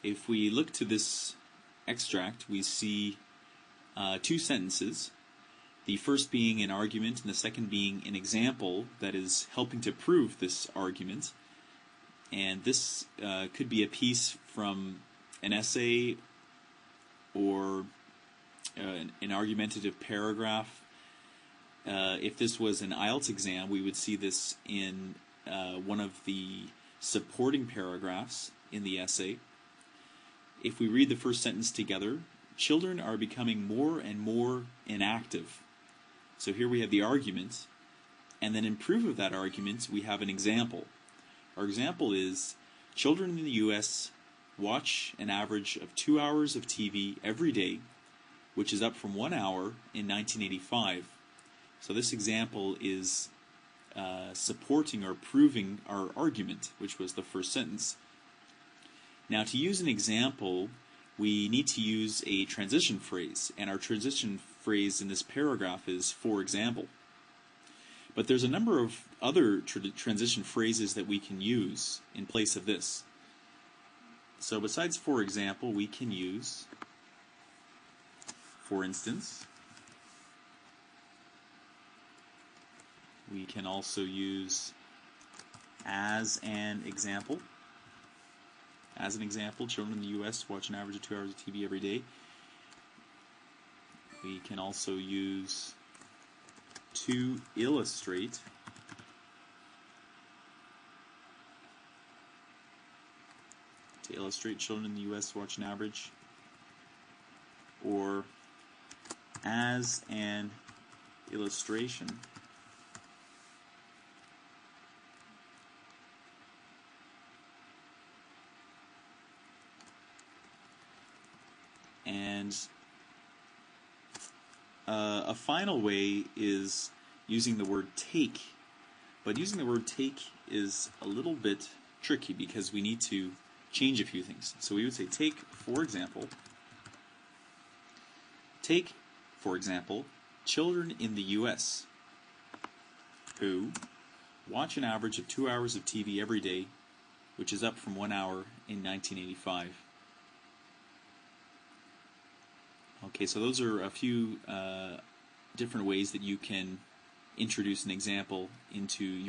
if we look to this extract, we see two sentences. The first being an argument and the second being an example that is helping to prove this argument. And this could be a piece from an essay or an argumentative paragraph. If this was an IELTS exam, we would see this in one of the supporting paragraphs in the essay. If we read the first sentence together, children are becoming more and more inactive. So here we have the argument, and then in proof of that argument, we have an example. Our example is, children in the U.S. watch an average of 2 hours of TV every day, which is up from 1 hour in 1985. So this example is supporting or proving our argument, which was the first sentence. Now, to use an example, we need to use a transition phrase, and our transition phrase in this paragraph is "for example." But there's a number of other transition phrases that we can use in place of this. So besides "for example," we can use "for instance." We can also use "as an example." As an example, children in the U.S. watch an average of 2 hours of TV every day. We can also use "to illustrate." To illustrate, children in the U.S. watch an average. Or "as an illustration." And a final way is using the word "take." But using the word "take" is a little bit tricky because we need to change a few things. So we would say take, for example. Take, for example, children in the U.S. who watch an average of 2 hours of TV every day, which is up from 1 hour in 1985. Okay, so those are a few different ways that you can introduce an example into your